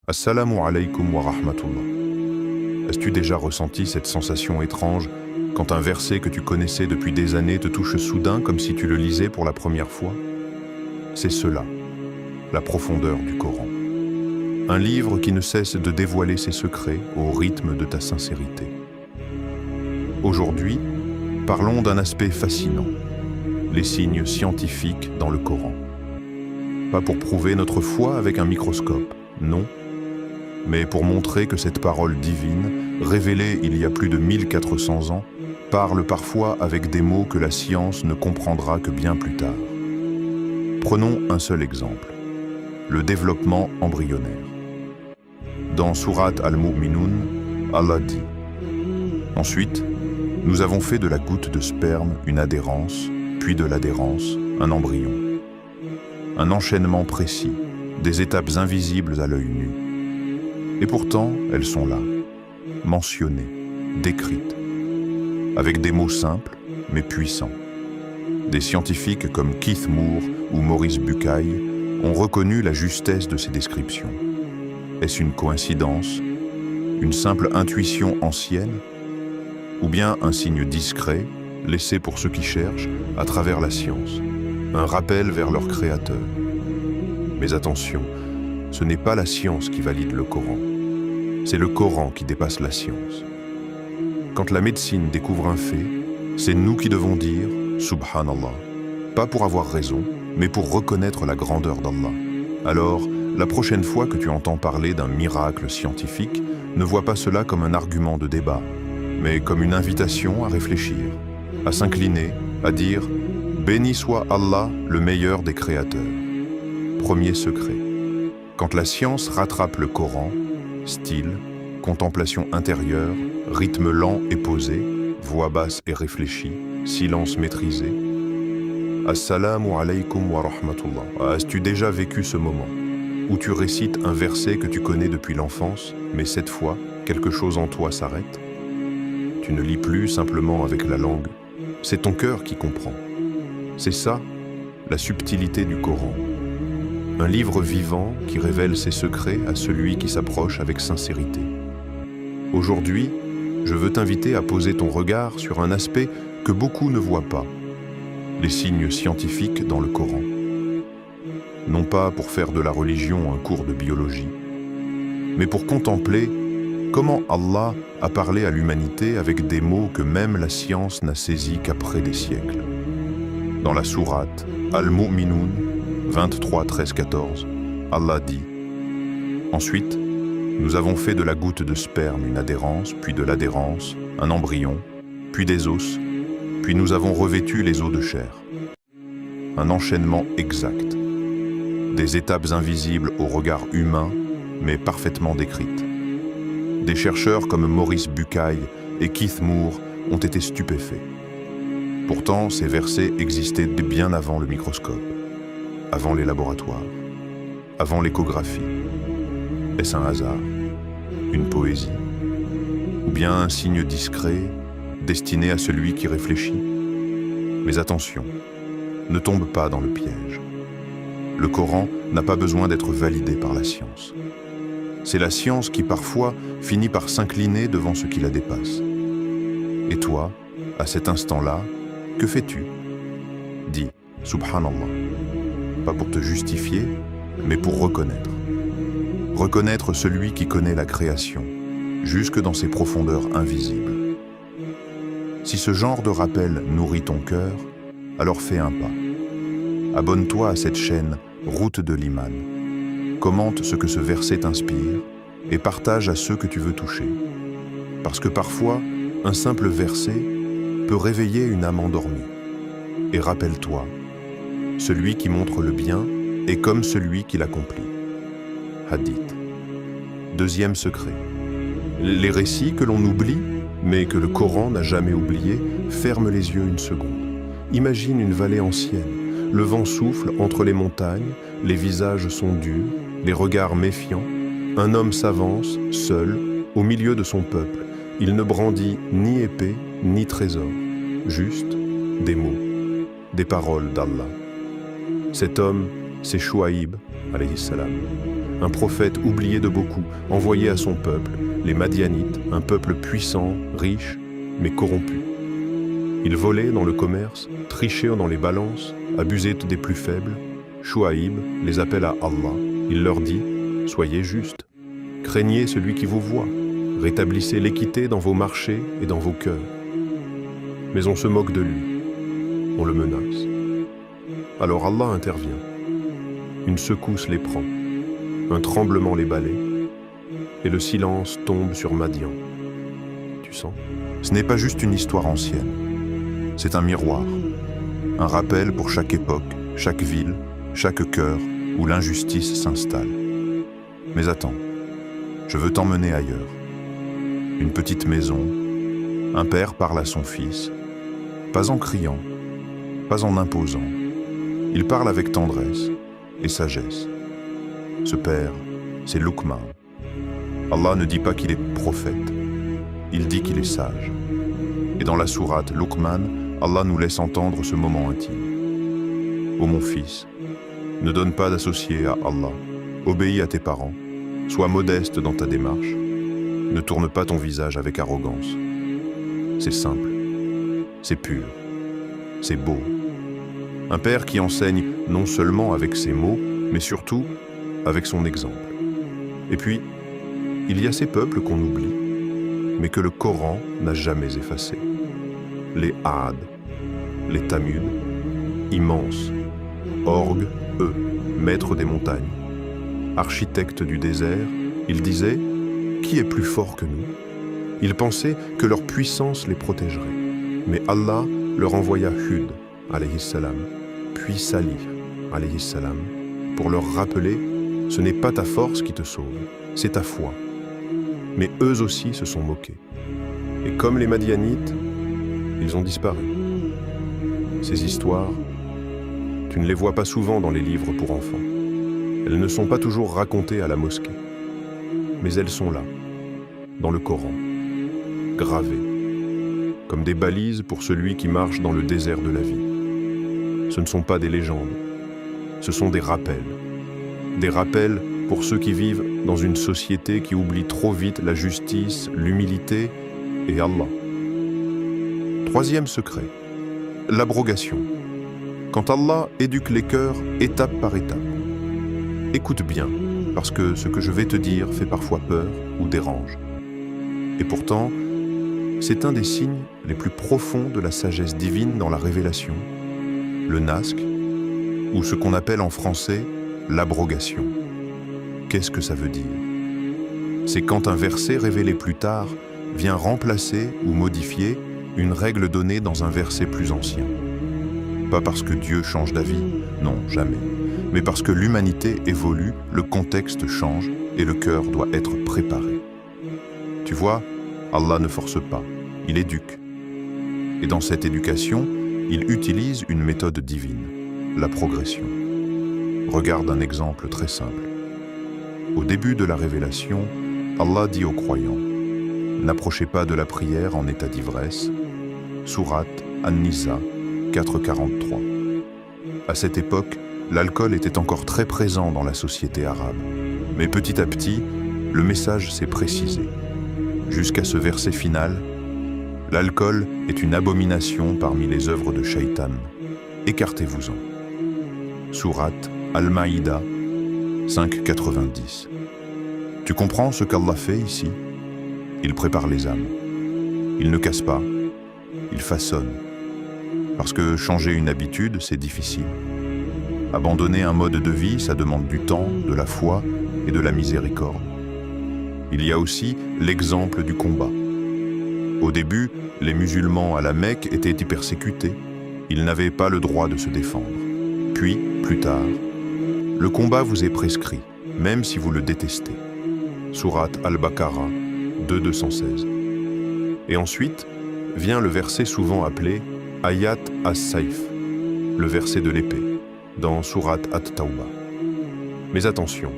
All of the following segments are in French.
Assalamu alaikum wa rahmatullah. As-tu déjà ressenti cette sensation étrange quand un verset que tu connaissais depuis des années te touche soudain comme si tu le lisais pour la première fois? C'est cela, la profondeur du Coran. Un livre qui ne cesse de dévoiler ses secrets au rythme de ta sincérité. Aujourd'hui, parlons d'un aspect fascinant, les signes scientifiques dans le Coran. Pas pour prouver notre foi avec un microscope, non, mais pour montrer que cette parole divine, révélée il y a plus de 1400 ans, parle parfois avec des mots que la science ne comprendra que bien plus tard. Prenons un seul exemple, le développement embryonnaire. Dans Sourate Al-Mu'minun, Allah dit « Ensuite, nous avons fait de la goutte de sperme une adhérence, puis de l'adhérence, un embryon. Un enchaînement précis, des étapes invisibles à l'œil nu. Et pourtant, elles sont là, mentionnées, décrites, avec des mots simples, mais puissants. Des scientifiques comme Keith Moore ou Maurice Bucaille ont reconnu la justesse de ces descriptions. Est-ce une coïncidence, une simple intuition ancienne, ou bien un signe discret, laissé pour ceux qui cherchent, à travers la science, un rappel vers leur créateur? Mais attention, ce n'est pas la science qui valide le Coran, c'est le Coran qui dépasse la science. Quand la médecine découvre un fait, c'est nous qui devons dire « Subhanallah », pas pour avoir raison, mais pour reconnaître la grandeur d'Allah. Alors, la prochaine fois que tu entends parler d'un miracle scientifique, ne vois pas cela comme un argument de débat, mais comme une invitation à réfléchir, à s'incliner, à dire « Béni soit Allah, le meilleur des créateurs ». Premier secret. Quand la science rattrape le Coran, style, contemplation intérieure, rythme lent et posé, voix basse et réfléchie, silence maîtrisé. Assalamu alaikum wa rahmatullah. As-tu déjà vécu ce moment où tu récites un verset que tu connais depuis l'enfance, mais cette fois, quelque chose en toi s'arrête? Tu ne lis plus simplement avec la langue, c'est ton cœur qui comprend. C'est ça, la subtilité du Coran. Un livre vivant qui révèle ses secrets à celui qui s'approche avec sincérité. Aujourd'hui, je veux t'inviter à poser ton regard sur un aspect que beaucoup ne voient pas, les signes scientifiques dans le Coran. Non pas pour faire de la religion un cours de biologie, mais pour contempler comment Allah a parlé à l'humanité avec des mots que même la science n'a saisis qu'après des siècles. Dans la sourate Al-Mu'minun 23, 13, 14, Allah dit « Ensuite, nous avons fait de la goutte de sperme une adhérence, puis de l'adhérence, un embryon, puis des os, puis nous avons revêtu les os de chair. » Un enchaînement exact. Des étapes invisibles au regard humain, mais parfaitement décrites. Des chercheurs comme Maurice Bucaille et Keith Moore ont été stupéfaits. Pourtant, ces versets existaient bien avant le microscope, avant les laboratoires, avant l'échographie. Est-ce un hasard? Une poésie? Ou bien un signe discret, destiné à celui qui réfléchit? Mais attention, ne tombe pas dans le piège. Le Coran n'a pas besoin d'être validé par la science. C'est la science qui parfois finit par s'incliner devant ce qui la dépasse. Et toi, à cet instant-là, que fais-tu? Dis « Subhanallah », pas pour te justifier, mais pour reconnaître. Reconnaître celui qui connaît la création, jusque dans ses profondeurs invisibles. Si ce genre de rappel nourrit ton cœur, alors fais un pas. Abonne-toi à cette chaîne Route de l'Iman. Commente ce que ce verset t'inspire et partage à ceux que tu veux toucher. Parce que parfois, un simple verset peut réveiller une âme endormie. Et rappelle-toi, celui qui montre le bien est comme celui qui l'accomplit. Hadith. Deuxième secret. Les récits que l'on oublie, mais que le Coran n'a jamais oubliés, ferment les yeux une seconde. Imagine une vallée ancienne. Le vent souffle entre les montagnes, les visages sont durs, les regards méfiants. Un homme s'avance, seul, au milieu de son peuple. Il ne brandit ni épée, ni trésor, juste des mots, des paroles d'Allah. Cet homme, c'est Chouaïb, alayhi salam, un prophète oublié de beaucoup, envoyé à son peuple, les Madianites, un peuple puissant, riche, mais corrompu. Ils volaient dans le commerce, trichaient dans les balances, abusaient des plus faibles. Chouaïb les appelle à Allah. Il leur dit « Soyez justes, craignez celui qui vous voit, rétablissez l'équité dans vos marchés et dans vos cœurs. » Mais on se moque de lui, on le menace. Alors Allah intervient. Une secousse les prend, un tremblement les balaie, et le silence tombe sur Madian. Tu sens ? Ce n'est pas juste une histoire ancienne, c'est un miroir, un rappel pour chaque époque, chaque ville, chaque cœur où l'injustice s'installe. Mais attends, je veux t'emmener ailleurs. Une petite maison, un père parle à son fils, pas en criant, pas en imposant. Il parle avec tendresse et sagesse. Ce père, c'est Luqman. Allah ne dit pas qu'il est prophète, il dit qu'il est sage. Et dans la sourate Luqman, Allah nous laisse entendre ce moment intime. Ô mon fils, ne donne pas d'associé à Allah, obéis à tes parents, sois modeste dans ta démarche, ne tourne pas ton visage avec arrogance. C'est simple, c'est pur, c'est beau. Un père qui enseigne non seulement avec ses mots, mais surtout avec son exemple. Et puis, il y a ces peuples qu'on oublie, mais que le Coran n'a jamais effacés. Les Aad, les Tamud, immenses, orgues, eux, maîtres des montagnes. Architectes du désert, ils disaient « Qui est plus fort que nous ?» Ils pensaient que leur puissance les protégerait. Mais Allah leur envoya Hud, alayhi salam, puis Salih, alayhi salam, pour leur rappeler « Ce n'est pas ta force qui te sauve, c'est ta foi. » Mais eux aussi se sont moqués. Et comme les Madianites, ils ont disparu. Ces histoires, tu ne les vois pas souvent dans les livres pour enfants. Elles ne sont pas toujours racontées à la mosquée. Mais elles sont là, dans le Coran, gravées, comme des balises pour celui qui marche dans le désert de la vie. Ce ne sont pas des légendes, ce sont des rappels. Des rappels pour ceux qui vivent dans une société qui oublie trop vite la justice, l'humilité et Allah. Troisième secret, l'abrogation. Quand Allah éduque les cœurs étape par étape. Écoute bien, parce que ce que je vais te dire fait parfois peur ou dérange. Et pourtant, c'est un des signes les plus profonds de la sagesse divine dans la révélation, le nasque, ou ce qu'on appelle en français l'abrogation. Qu'est-ce que ça veut dire? C'est quand un verset révélé plus tard vient remplacer ou modifier une règle donnée dans un verset plus ancien. Pas parce que Dieu change d'avis, non, jamais, mais parce que l'humanité évolue, le contexte change et le cœur doit être préparé. Tu vois, Allah ne force pas, il éduque. Et dans cette éducation, il utilise une méthode divine, la progression. Regarde un exemple très simple. Au début de la révélation, Allah dit aux croyants « N'approchez pas de la prière en état d'ivresse » Sourate An-Nisa 4:43. À cette époque, l'alcool était encore très présent dans la société arabe. Mais petit à petit, le message s'est précisé. Jusqu'à ce verset final, l'alcool est une abomination parmi les œuvres de Shaitan. Écartez-vous-en. Sourate Al-Maïda 5:90. Tu comprends ce qu'Allah fait ici? Il prépare les âmes. Il ne casse pas, il façonne. Parce que changer une habitude, c'est difficile. Abandonner un mode de vie, ça demande du temps, de la foi et de la miséricorde. Il y a aussi l'exemple du combat. Au début, les musulmans à la Mecque étaient persécutés. Ils n'avaient pas le droit de se défendre. Puis, plus tard, le combat vous est prescrit, même si vous le détestez. Sourate Al-Baqarah 2:216. Et ensuite, vient le verset souvent appelé Ayat as-Saif, le verset de l'épée, dans Sourate At-Tawbah. Mais attention,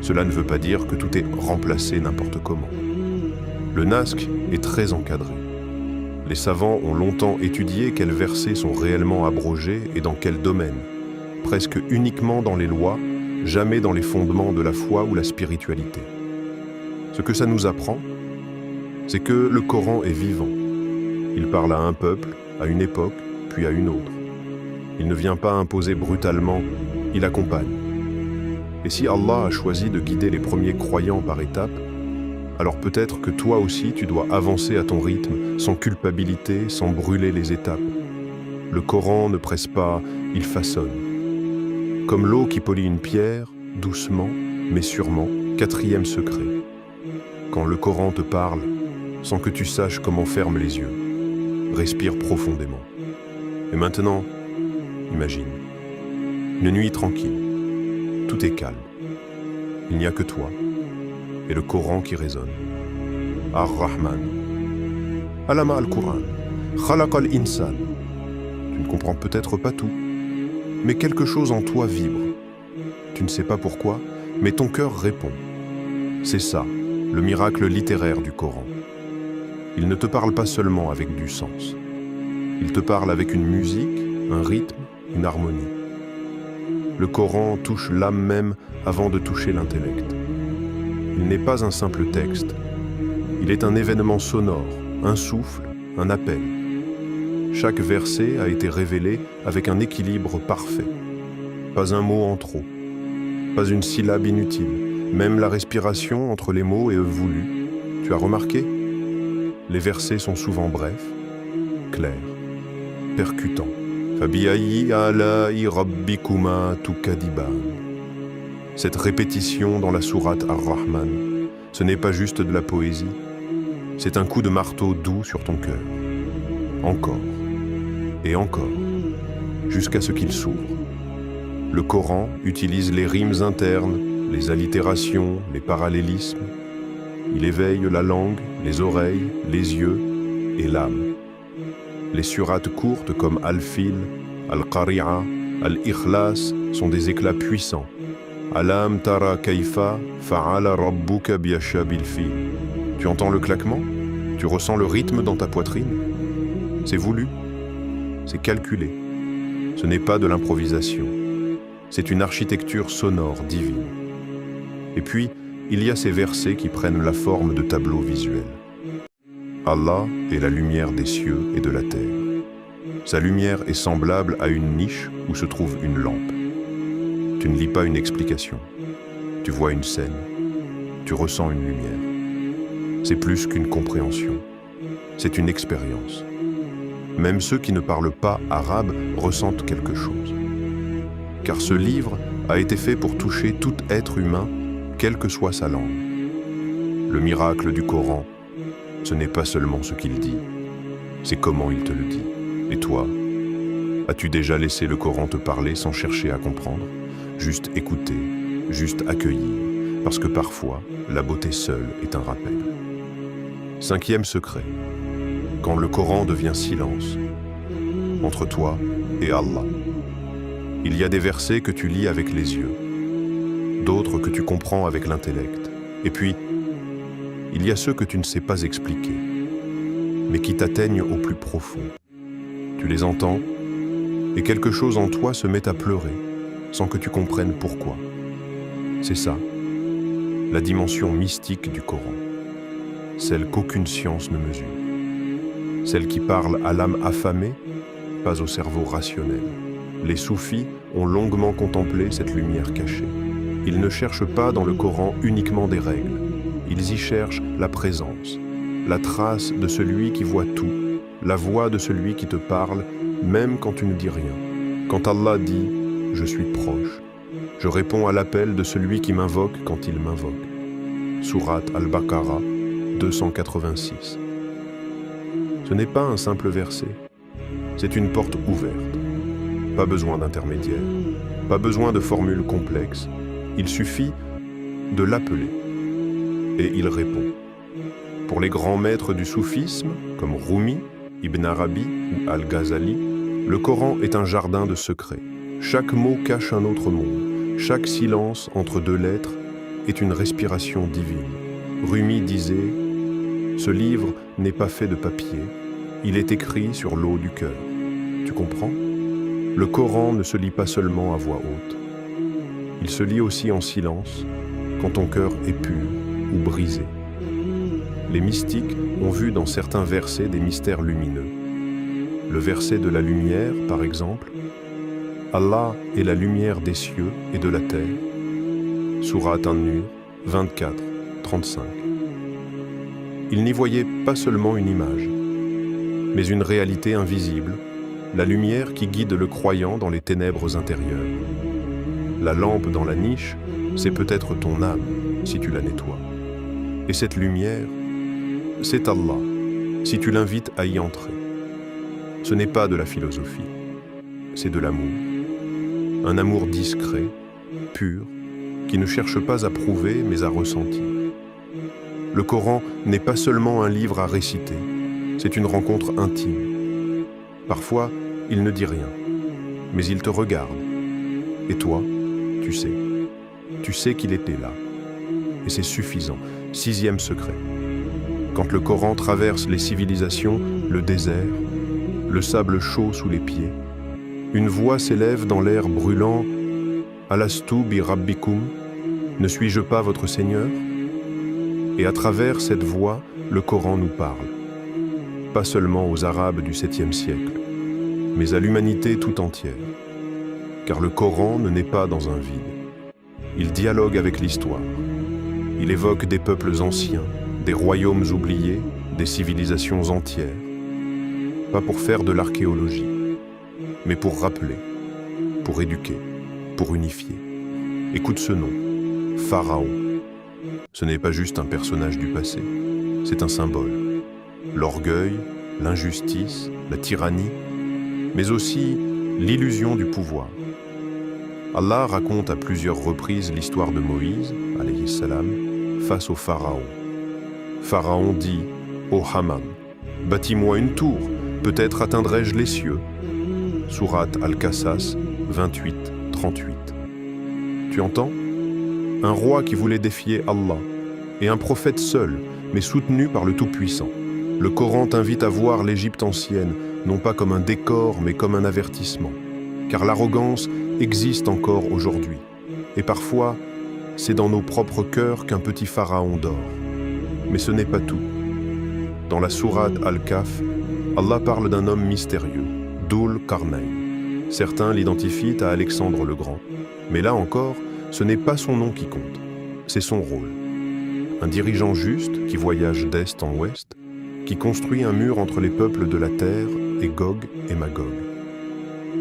cela ne veut pas dire que tout est remplacé n'importe comment. Le nasque est très encadré. Les savants ont longtemps étudié quels versets sont réellement abrogés et dans quel domaine. Presque uniquement dans les lois, jamais dans les fondements de la foi ou la spiritualité. Ce que ça nous apprend, c'est que le Coran est vivant. Il parle à un peuple, à une époque, puis à une autre. Il ne vient pas imposer brutalement, il accompagne. Et si Allah a choisi de guider les premiers croyants par étapes, alors peut-être que toi aussi tu dois avancer à ton rythme, sans culpabilité, sans brûler les étapes. Le Coran ne presse pas, il façonne. Comme l'eau qui polit une pierre, doucement, mais sûrement, 4e secret. Quand le Coran te parle, sans que tu saches comment ferme les yeux, respire profondément. Et maintenant, imagine, une nuit tranquille, tout est calme. Il n'y a que toi et le Coran qui résonne. Ar-Rahman, Allama al-Qur'an, Khalaqa al-Insan. Tu ne comprends peut-être pas tout, mais quelque chose en toi vibre. Tu ne sais pas pourquoi, mais ton cœur répond. C'est ça, le miracle littéraire du Coran. Il ne te parle pas seulement avec du sens. Il te parle avec une musique, un rythme, une harmonie. Le Coran touche l'âme même avant de toucher l'intellect. Il n'est pas un simple texte. Il est un événement sonore, un souffle, un appel. Chaque verset a été révélé avec un équilibre parfait. Pas un mot en trop, pas une syllabe inutile, même la respiration entre les mots est voulue. Tu as remarqué ? Les versets sont souvent brefs, clairs, percutants. Fabi'ayyi ala'i rabbikuma tukadiban. Cette répétition dans la sourate Ar-Rahman, ce n'est pas juste de la poésie, c'est un coup de marteau doux sur ton cœur. Encore et encore, jusqu'à ce qu'il s'ouvre. Le Coran utilise les rimes internes, les allitérations, les parallélismes. Il éveille la langue, les oreilles, les yeux et l'âme. Les surates courtes comme Al-Fil, Al-Qari'a, Al-Ikhlas sont des éclats puissants. Alam tara kaifa fa'ala rabbuka bi'ashabil fil. Tu entends le claquement? Tu ressens le rythme dans ta poitrine? C'est voulu, c'est calculé. Ce n'est pas de l'improvisation. C'est une architecture sonore divine. Et puis, il y a ces versets qui prennent la forme de tableaux visuels. Allah est la lumière des cieux et de la terre. Sa lumière est semblable à une niche où se trouve une lampe. Tu ne lis pas une explication. Tu vois une scène. Tu ressens une lumière. C'est plus qu'une compréhension. C'est une expérience. Même ceux qui ne parlent pas arabe ressentent quelque chose. Car ce livre a été fait pour toucher tout être humain, quelle que soit sa langue. Le miracle du Coran, ce n'est pas seulement ce qu'il dit, c'est comment il te le dit. Et toi, as-tu déjà laissé le Coran te parler sans chercher à comprendre? Juste écouter, juste accueillir, parce que parfois, la beauté seule est un rappel. 5e secret, quand le Coran devient silence, entre toi et Allah. Il y a des versets que tu lis avec les yeux, d'autres que tu comprends avec l'intellect, et puis, il y a ceux que tu ne sais pas expliquer, mais qui t'atteignent au plus profond. Tu les entends, et quelque chose en toi se met à pleurer, sans que tu comprennes pourquoi. C'est ça, la dimension mystique du Coran, celle qu'aucune science ne mesure, celle qui parle à l'âme affamée, pas au cerveau rationnel. Les soufis ont longuement contemplé cette lumière cachée. Ils ne cherchent pas dans le Coran uniquement des règles, ils y cherchent la présence, la trace de celui qui voit tout, la voix de celui qui te parle, même quand tu ne dis rien. Quand Allah dit « Je suis proche », je réponds à l'appel de celui qui m'invoque quand il m'invoque. Sourate Al-Baqarah 286. Ce n'est pas un simple verset, c'est une porte ouverte. Pas besoin d'intermédiaire, pas besoin de formules complexes, il suffit de l'appeler. Et il répond. Pour les grands maîtres du soufisme, comme Rumi, Ibn Arabi ou Al-Ghazali, le Coran est un jardin de secrets. Chaque mot cache un autre monde. Chaque silence entre deux lettres est une respiration divine. Rumi disait « Ce livre n'est pas fait de papier, il est écrit sur l'eau du cœur. » Tu comprends? Le Coran ne se lit pas seulement à voix haute. Il se lit aussi en silence, quand ton cœur est pur ou brisé. Les mystiques ont vu dans certains versets des mystères lumineux. Le verset de la lumière, par exemple, « Allah est la lumière des cieux et de la terre » Sourate An-Nur 24, 35. Ils n'y voyaient pas seulement une image, mais une réalité invisible, la lumière qui guide le croyant dans les ténèbres intérieures. La lampe dans la niche, c'est peut-être ton âme, si tu la nettoies. Et cette lumière, c'est Allah, si tu l'invites à y entrer. Ce n'est pas de la philosophie, c'est de l'amour. Un amour discret, pur, qui ne cherche pas à prouver, mais à ressentir. Le Coran n'est pas seulement un livre à réciter, c'est une rencontre intime. Parfois, il ne dit rien, mais il te regarde. Et toi, tu sais qu'il était là. Et c'est suffisant. 6e secret. Quand le Coran traverse les civilisations, le désert, le sable chaud sous les pieds, une voix s'élève dans l'air brûlant « Alastu bi Rabbikum » Ne suis-je pas votre Seigneur ? Et à travers cette voix, le Coran nous parle. Pas seulement aux Arabes du 7e siècle, mais à l'humanité tout entière. Car le Coran ne naît pas dans un vide. Il dialogue avec l'histoire. Il évoque des peuples anciens, des royaumes oubliés, des civilisations entières. Pas pour faire de l'archéologie, mais pour rappeler, pour éduquer, pour unifier. Écoute ce nom, Pharaon. Ce n'est pas juste un personnage du passé, c'est un symbole. L'orgueil, l'injustice, la tyrannie, mais aussi l'illusion du pouvoir. Allah raconte à plusieurs reprises l'histoire de Moïse, alayhi salam, face au Pharaon. Pharaon dit « Ô Haman, bâtis-moi une tour, peut-être atteindrai-je les cieux. » Sourate Al-Qasas 28, 38. Tu entends ? Un roi qui voulait défier Allah, et un prophète seul, mais soutenu par le Tout-Puissant. Le Coran t'invite à voir l'Égypte ancienne, non pas comme un décor, mais comme un avertissement. Car l'arrogance existe encore aujourd'hui. Et parfois, c'est dans nos propres cœurs qu'un petit pharaon dort. Mais ce n'est pas tout. Dans la sourate Al-Kahf, Allah parle d'un homme mystérieux, Dhul Qarnayn. Certains l'identifient à Alexandre le Grand. Mais là encore, ce n'est pas son nom qui compte, c'est son rôle. Un dirigeant juste qui voyage d'est en ouest, qui construit un mur entre les peuples de la terre et Gog et Magog.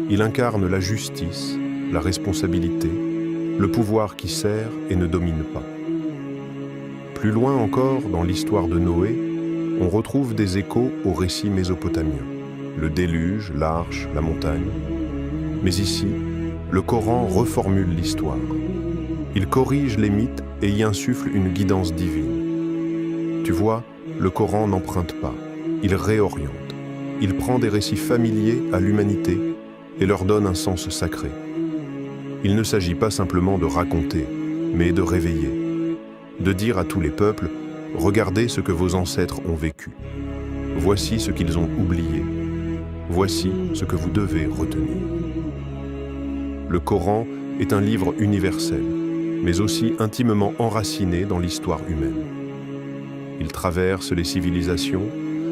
Il incarne la justice, la responsabilité, le pouvoir qui sert et ne domine pas. Plus loin encore, dans l'histoire de Noé, on retrouve des échos aux récits mésopotamiens, le déluge, l'arche, la montagne. Mais ici, le Coran reformule l'histoire. Il corrige les mythes et y insuffle une guidance divine. Tu vois, le Coran n'emprunte pas, il réoriente. Il prend des récits familiers à l'humanité et leur donne un sens sacré. Il ne s'agit pas simplement de raconter, mais de réveiller, de dire à tous les peuples « Regardez ce que vos ancêtres ont vécu. Voici ce qu'ils ont oublié. Voici ce que vous devez retenir. » Le Coran est un livre universel, mais aussi intimement enraciné dans l'histoire humaine. Il traverse les civilisations,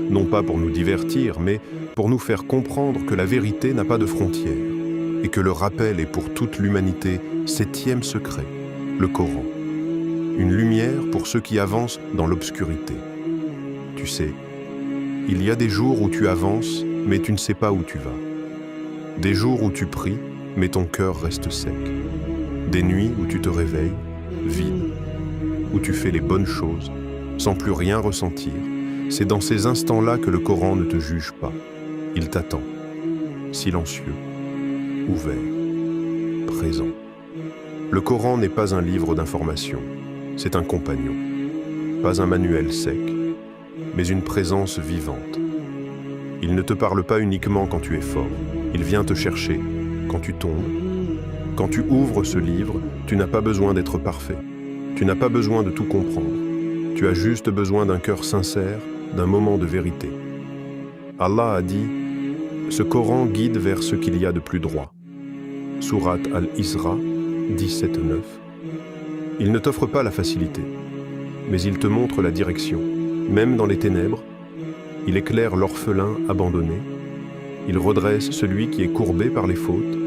non pas pour nous divertir, mais pour nous faire comprendre que la vérité n'a pas de frontières et que le rappel est pour toute l'humanité 7e secret, le Coran. Une lumière pour ceux qui avancent dans l'obscurité. Tu sais, il y a des jours où tu avances, mais tu ne sais pas où tu vas. Des jours où tu pries, mais ton cœur reste sec. Des nuits où tu te réveilles, vide, où tu fais les bonnes choses, sans plus rien ressentir. C'est dans ces instants-là que le Coran ne te juge pas. Il t'attend, silencieux, ouvert, présent. Le Coran n'est pas un livre d'information, c'est un compagnon. Pas un manuel sec, mais une présence vivante. Il ne te parle pas uniquement quand tu es fort, il vient te chercher quand tu tombes. Quand tu ouvres ce livre, tu n'as pas besoin d'être parfait. Tu n'as pas besoin de tout comprendre. Tu as juste besoin d'un cœur sincère, d'un moment de vérité. Allah a dit « Ce Coran guide vers ce qu'il y a de plus droit. » Sourate Al-Isra, 17:9. Il ne t'offre pas la facilité, mais il te montre la direction. Même dans les ténèbres, il éclaire l'orphelin abandonné, il redresse celui qui est courbé par les fautes,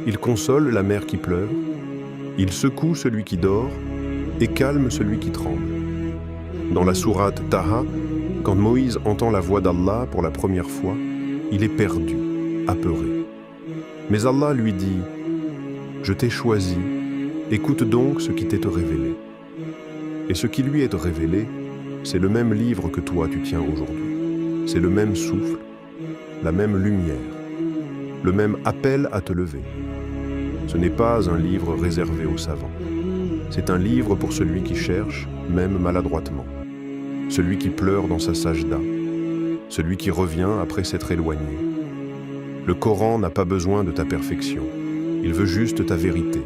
il console la mère qui pleure, il secoue celui qui dort et calme celui qui tremble. Dans la sourate Taha, quand Moïse entend la voix d'Allah pour la première fois, il est perdu, apeuré. Mais Allah lui dit « Je t'ai choisi, écoute donc ce qui t'est révélé. » Et ce qui lui est révélé, c'est le même livre que toi tu tiens aujourd'hui. C'est le même souffle, la même lumière, le même appel à te lever. Ce n'est pas un livre réservé aux savants. C'est un livre pour celui qui cherche, même maladroitement. Celui qui pleure dans sa sajda. Celui qui revient après s'être éloigné. Le Coran n'a pas besoin de ta perfection. Il veut juste ta vérité.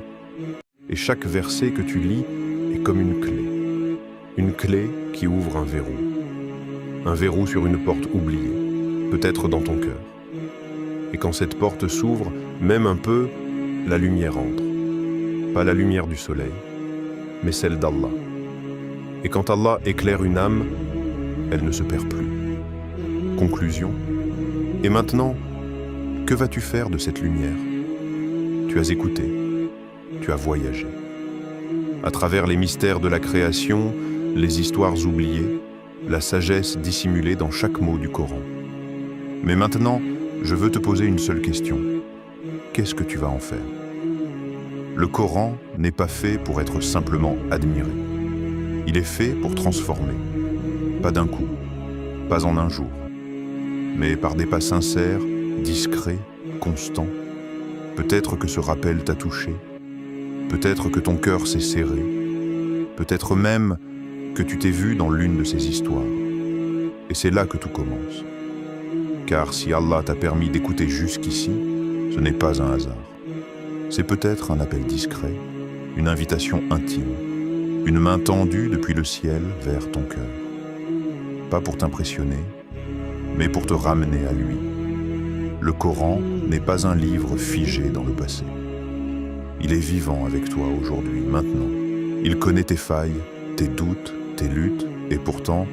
Et chaque verset que tu lis est comme une clé. Une clé qui ouvre un verrou. Un verrou sur une porte oubliée, peut-être dans ton cœur. Et quand cette porte s'ouvre, même un peu, la lumière entre. Pas la lumière du soleil, mais celle d'Allah. Et quand Allah éclaire une âme, elle ne se perd plus. Conclusion. Et maintenant, que vas-tu faire de cette lumière? Tu as écouté, tu as voyagé. À travers les mystères de la création, les histoires oubliées, la sagesse dissimulée dans chaque mot du Coran. Mais maintenant, je veux te poser une seule question. Qu'est-ce que tu vas en faire? Le Coran n'est pas fait pour être simplement admiré. Il est fait pour transformer. Pas d'un coup, pas en un jour, mais par des pas sincères, discrets, constants. Peut-être que ce rappel t'a touché, peut-être que ton cœur s'est serré, peut-être même que tu t'es vu dans l'une de ces histoires. Et c'est là que tout commence. Car si Allah t'a permis d'écouter jusqu'ici, ce n'est pas un hasard. C'est peut-être un appel discret, une invitation intime, une main tendue depuis le ciel vers ton cœur. Pas pour t'impressionner, mais pour te ramener à lui. Le Coran n'est pas un livre figé dans le passé. Il est vivant avec toi aujourd'hui, maintenant. Il connaît tes failles, tes doutes, tes luttes, et pourtant,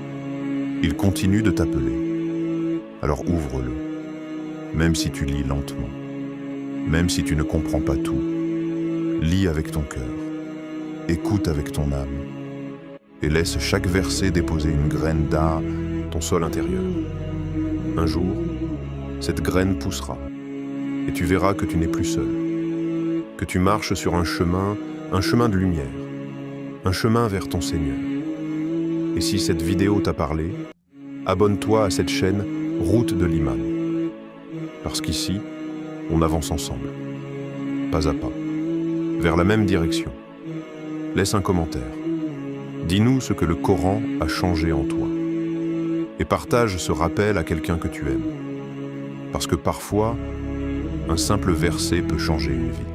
il continue de t'appeler. Alors ouvre-le, même si tu lis lentement, même si tu ne comprends pas tout. Lis avec ton cœur, écoute avec ton âme, et laisse chaque verset déposer une graine dans ton sol intérieur. Un jour, cette graine poussera, et tu verras que tu n'es plus seul, que tu marches sur un chemin de lumière, un chemin vers ton Seigneur. Et si cette vidéo t'a parlé, abonne-toi à cette chaîne Route de l'Imam. Parce qu'ici, on avance ensemble, pas à pas, vers la même direction. Laisse un commentaire. Dis-nous ce que le Coran a changé en toi. Et partage ce rappel à quelqu'un que tu aimes. Parce que parfois, un simple verset peut changer une vie.